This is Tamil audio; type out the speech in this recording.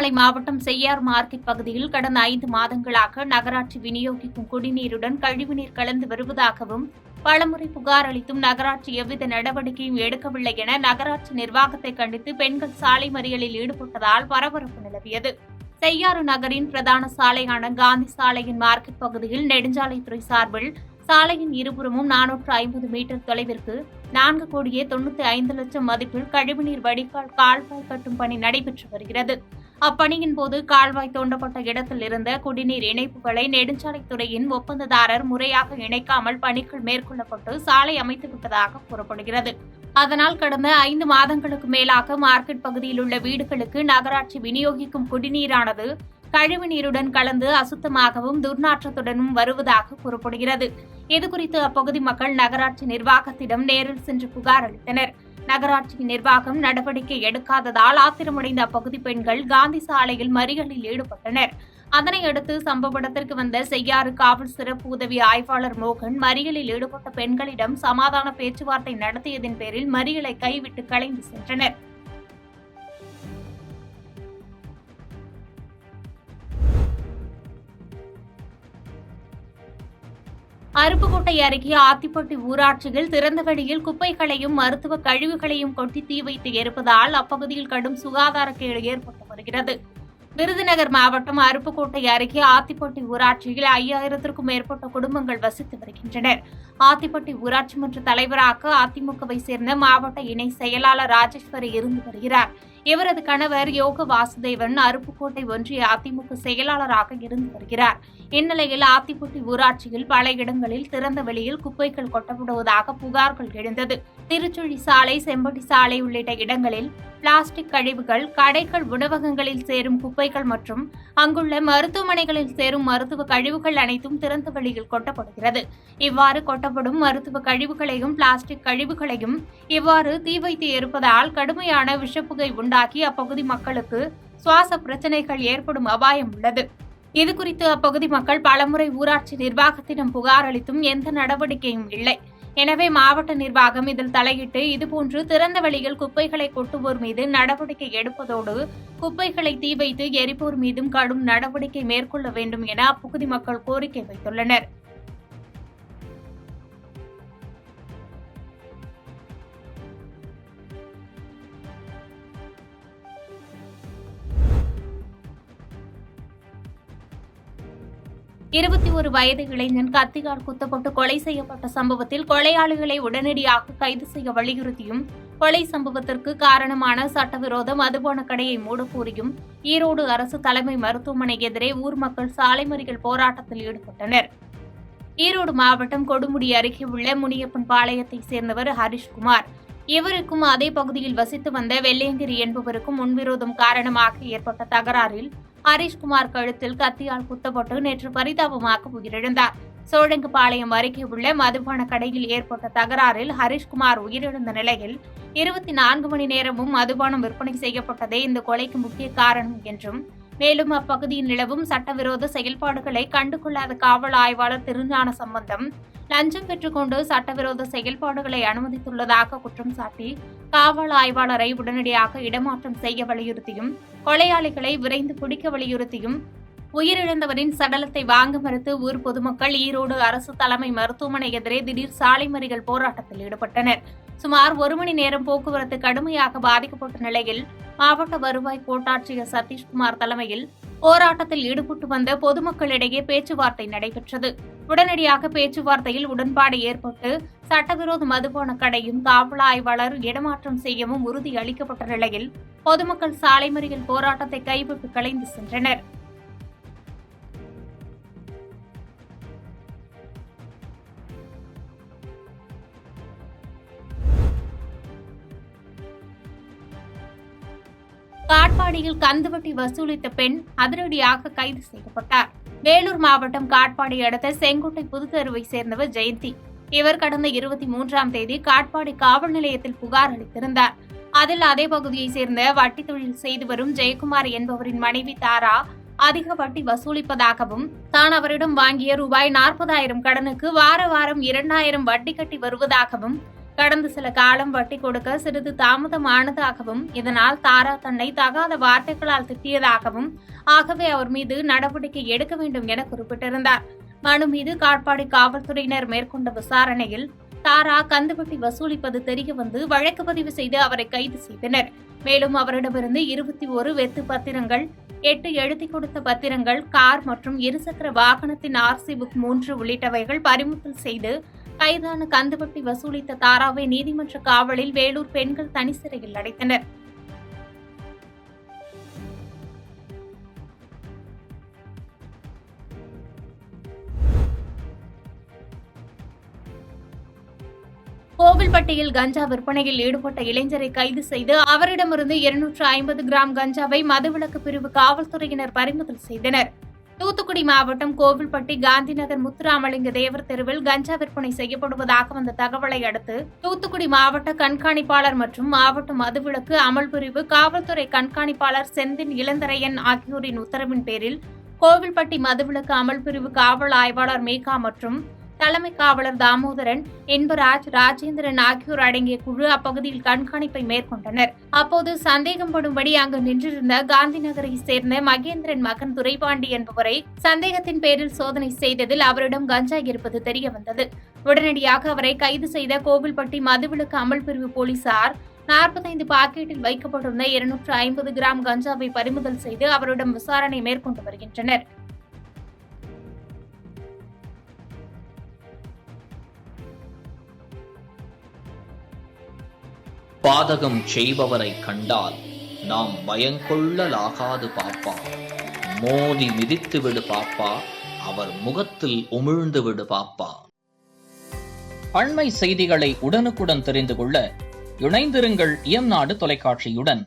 திருவண்ணாமலை மாவட்டம் செய்யார் மார்க்கெட் பகுதியில் கடந்த 5 மாதங்களாக நகராட்சி விநியோகிக்கும் குடிநீருடன் கழிவுநீர் கலந்து வருவதாகவும் பலமுறை புகார் அளித்தும் நகராட்சி எவ்வித நடவடிக்கையும் எடுக்கவில்லை என நகராட்சி நிர்வாகத்தை கண்டித்து பெண்கள் சாலை மறியலில் ஈடுபட்டதால் பரபரப்பு நிலவியது. செய்யாறு நகரின் பிரதான சாலையான காந்தி சாலையின் மார்க்கெட் பகுதியில் நெடுஞ்சாலைத்துறை சார்பில் சாலையின் இருபுறமும் 450 மீட்டர் தொலைவிற்கு 4,95,00,000 மதிப்பில் கழிவுநீர் வடிகால் கால்வாய் கட்டும் பணி நடைபெற்று வருகிறது. அப்பணியின் போது கால்வாய் தோண்டப்பட்ட இடத்தில் இருந்த குடிநீர் இணைப்புகளை நெடுஞ்சாலைத்துறையின் ஒப்பந்ததாரர் முறையாக இணைக்காமல் பணிகள் மேற்கொள்ளப்பட்டு சாலை அமைத்துவிட்டதாக கூறப்படுகிறது. அதனால் கடந்த 5 மாதங்களுக்கு மேலாக மார்க்கெட் பகுதியில் உள்ள வீடுகளுக்கு நகராட்சி விநியோகிக்கும் குடிநீரானது கழிவுநீருடன் கலந்து அசுத்தமாகவும் துர்நாற்றத்துடனும் வருவதாக கூறப்படுகிறது. இதுகுறித்து அப்பகுதி மக்கள் நகராட்சி நிர்வாகத்திடம் நேரில் சென்று புகார் அளித்தனர். நகராட்சி நிர்வாகம் நடவடிக்கை எடுக்காததால் ஆத்திரமடைந்த அப்பகுதி பெண்கள் காந்தி சாலையில் மறியலில் ஈடுபட்டனர். அதனையடுத்து சம்பவ இடத்திற்கு வந்த செய்யாறு காவல் சிறப்பு உதவி ஆய்வாளர் மோகன் மறியலில் ஈடுபட்ட பெண்களிடம் சமாதான பேச்சுவார்த்தை நடத்தியதன் பேரில் மறியலை கைவிட்டு கலைந்து சென்றனர். அருப்புக்கோட்டை அருகே ஆத்திப்பட்டி ஊராட்சியில் திறந்தவெளியில் குப்பைகளையும் மருத்துவ கழிவுகளையும் கொட்டி தீ வைத்து எரிப்பதால் அப்பகுதியில் கடும் சுகாதாரக்கேடு ஏற்பட்டு வருகிறது. விருதுநகர் மாவட்டம் அருப்புக்கோட்டை அருகே ஆத்திப்பட்டி ஊராட்சியில் 5000க்கும் மேற்பட்ட குடும்பங்கள் வசித்து வருகின்றனர். ஆத்திப்பட்டி ஊராட்சி மன்ற தலைவராக அதிமுகவை சேர்ந்த மாவட்ட இணை செயலாளர் ராஜேஸ்வரி இருந்து வருகிறார். இவரது கணவர் யோக வாசுதேவன் அருப்புக்கோட்டை ஒன்றிய அதிமுக செயலாளராக இருந்து வருகிறார். இந்நிலையில் ஆத்திப்பட்டி ஊராட்சியில் பல இடங்களில் திறந்த வெளியில் குப்பைகள் கொட்டப்படுவதாக புகார்கள் எழுந்தது. திருச்சுழி சாலை, செம்பட்டி சாலை உள்ளிட்ட இடங்களில் பிளாஸ்டிக் கழிவுகள், கடைகள், உணவகங்களில் சேரும் குப்பைகள் மற்றும் அங்குள்ள மருத்துவமனைகளில் சேரும் மருத்துவ கழிவுகள் அனைத்தும் திறந்த வெளியில் கொட்டப்படுகிறது. இவ்வாறு கொட்டப்படும் மருத்துவ கழிவுகளையும் பிளாஸ்டிக் கழிவுகளையும் இவ்வாறு தீ வைத்து எரிப்பதால் கடுமையான விஷப்புகை உண்டாகி அப்பகுதி மக்களுக்கு சுவாச பிரச்சினைகள் ஏற்படும் அபாயம் உள்ளது. இதுகுறித்து அப்பகுதி மக்கள் பலமுறை ஊராட்சி நிர்வாகத்திடம் புகார் அளித்தும் எந்த நடவடிக்கையும் இல்லை. எனவே மாவட்ட நிர்வாகம் இதில் தலையிட்டு இதுபோன்று திறந்த வெளியில் குப்பைகளை கொட்டுவோர் மீது நடவடிக்கை எடுப்பதோடு குப்பைகளை தீ வைத்து எரிப்போர் மீதும் கடும் நடவடிக்கை மேற்கொள்ள வேண்டும் என அப்பகுதி மக்கள் கோரிக்கை வைத்துள்ளனர். இருபத்தி வயது இளைஞன் கத்தியால் குத்தப்பட்டு கொலை செய்யப்பட்ட சம்பவத்தில் கொலையாளிகளை உடனடியாக கைது செய்ய வலியுறுத்தியும் கொலை சம்பவத்திற்கு காரணமான சட்டவிரோத மதுபான கடையை மூடக்கோரியும் ஈரோடு அரசு தலைமை மருத்துவமனை எதிரே ஊர் மக்கள் சாலை மறியல் போராட்டத்தில் ஈடுபட்டனர். ஈரோடு மாவட்டம் கொடுமுடி அருகே உள்ள முனியப்பன் பாளையத்தைச் சேர்ந்தவர் ஹரிஷ்குமார். இவருக்கும் அதே பகுதியில் வசித்து வந்த வெள்ளையங்கிரி என்பவருக்கும் முன்விரோதம் காரணமாக ஏற்பட்ட தகராறில் ஹரிஷ்குமார் கழுத்தில் கத்தியால் குத்தப்பட்டு நேற்று பரிதாபமாக உயிரிழந்தார். சோழங்கபாளையம் அருகே உள்ள மதுபான கடையில் ஏற்பட்ட தகராறில் ஹரிஷ்குமார் உயிரிழந்த நிலையில் 24 மணி நேரமும் மதுபானம் விற்பனை செய்யப்பட்டதே இந்த கொலைக்கு முக்கிய காரணம் என்றும், மேலும் அப்பகுதியில் நிலவும் சட்டவிரோத செயல்பாடுகளை கண்டுகொள்ளாத காவல் ஆய்வாளர் திருஞான சம்பந்தம் லஞ்சம் பெற்றுக்கொண்டு சட்டவிரோத செயல்பாடுகளை அனுமதித்துள்ளதாக குற்றம் சாட்டி காவல் ஆய்வாளரை உடனடியாக இடமாற்றம் செய்ய வலியுறுத்தியும், கொலையாளிகளை விரைந்து பிடிக்க வலியுறுத்தியும் உயிரிழந்தவரின் சடலத்தை வாங்க மறுத்து ஊர் பொதுமக்கள் ஈரோடு அரசு தலைமை மருத்துவமனை எதிரே திடீர் சாலை மறியல் போராட்டத்தில் ஈடுபட்டனர். சுமார் 1 மணி நேரம் போக்குவரத்து கடுமையாக பாதிக்கப்பட்ட நிலையில் மாவட்ட வருவாய் கோட்டாட்சியர் சதீஷ்குமார் தலைமையில் போராட்டத்தில் ஈடுபட்டு வந்த பொதுமக்களிடையே பேச்சுவார்த்தை நடைபெற்றது. உடனடியாக பேச்சுவார்த்தையில் உடன்பாடு ஏற்பட்டு சட்டவிரோத மதுபான கடையும் காவல் ஆய்வாளர் இடமாற்றம் செய்யவும் உறுதி அளிக்கப்பட்ட நிலையில் பொதுமக்கள் சாலை மறியல் போராட்டத்தை கைவிட்டு கலைந்து சென்றனர். காட்பாடியில் கந்துவட்டி வசூலித்த பெண் அதிரடியாக கைது செய்யப்பட்டார். வேலூர் மாவட்டம் காட்பாடி அடுத்த செங்கோட்டை புதுத்தெருவை சேர்ந்தவர் ஜெயந்தி. இவர் கடந்த 23ஆம் தேதி காட்பாடி காவல் நிலையத்தில் புகார் அளித்திருந்தார். அதில் அதே பகுதியைச் சேர்ந்த வட்டி தொழில் செய்து வரும் ஜெயக்குமார் என்பவரின் மனைவி தாரா அதிக வட்டி வசூலிப்பதாகவும், தான் அவரிடம் வாங்கிய ரூபாய் 40,000 கடனுக்கு வாரம் 2,000 வட்டி கட்டி வருவதாகவும், கடந்த சில காலம் வட்டி கொடுக்க சிறிது தாமதமானதாகவும் இதனால் தாரா தன்னை தகாத வார்த்தைகளால் திட்டியதாகவும் ஆகவே அவர் மீது நடவடிக்கை எடுக்க வேண்டும் என குறிப்பிட்டிருந்தார். மனு மீது காட்பாடி காவல்துறையினர் மேற்கொண்ட விசாரணையில் தாரா கந்துவட்டி வசூலிப்பது தெரியவந்து வழக்கு பதிவு செய்து அவரை கைது செய்தனர். மேலும் அவரிடமிருந்து 21 வெத்து பத்திரங்கள், 8 எழுதி கொடுத்த பத்திரங்கள், கார் மற்றும் இருசக்கர வாகனத்தின் RC புக் 3 உள்ளிட்டவைகள் பறிமுதல் செய்து கைதான கந்துவட்டி வசூலித்த தாராவை நீதிமன்ற காவலில் வேலூர் பெண்கள் தனி சிறையில் அடைத்தனர். கோவில்பட்டியில் கஞ்சா விற்பனையில் ஈடுபட்ட இளைஞரை கைது செய்து அவரிடமிருந்து 250 கிராம் கஞ்சாவை மதுவிலக்கு பிரிவு காவல்துறையினர் பறிமுதல் செய்தனர். தூத்துக்குடி மாவட்டம் கோவில்பட்டி காந்திநகர் முத்துராமலிங்க தேவர் தெருவில் கஞ்சா விற்பனை செய்யப்படுவதாக வந்த தகவலை அடுத்து தூத்துக்குடி மாவட்ட கண்காணிப்பாளர் மற்றும் மாவட்ட மதுவிலக்கு அமல் பிரிவு காவல்துறை கண்காணிப்பாளர் செந்தின் இளந்தரையன் ஆகியோரின் உத்தரவின் பேரில் கோவில்பட்டி மதுவிலக்கு அமல் பிரிவு காவல் ஆய்வாளர் மேகா மற்றும் தலைமை காவலர் தாமோதரன், இன்பராஜ், ராஜேந்திரன் ஆகியோர் அடங்கிய குழு அப்பகுதியில் கண்காணிப்பை மேற்கொண்டனர். அப்போது சந்தேகப்படும்படி அங்கு நின்றிருந்த காந்தி நகரை சேர்ந்த மகேந்திரன் மகன் துரைபாண்டி என்பவரை சந்தேகத்தின் பேரில் சோதனை செய்ததில் அவரிடம் கஞ்சா இருப்பது தெரியவந்தது. உடனடியாக அவரை கைது செய்த கோவில்பட்டி மதுவிலக்கு அமல் பிரிவு போலீசார் 45 பாக்கெட்டில் வைக்கப்பட்டிருந்த 250 கிராம் கஞ்சாவை பறிமுதல் செய்து அவரிடம் விசாரணை மேற்கொண்டு வருகின்றனர். பாதகம் செய்பவரை கண்டால் நாம் பயங்கொள்ளலாகாது பாப்பா. மோதி மிதித்து விடு பாப்பா, அவர் முகத்தில் உமிழ்ந்து விடு பாப்பா. அண்மை செய்திகளை உடனுக்குடன் தெரிந்து கொள்ள இணைந்திருங்கள் இயம்நாடு தொலைக்காட்சியுடன்.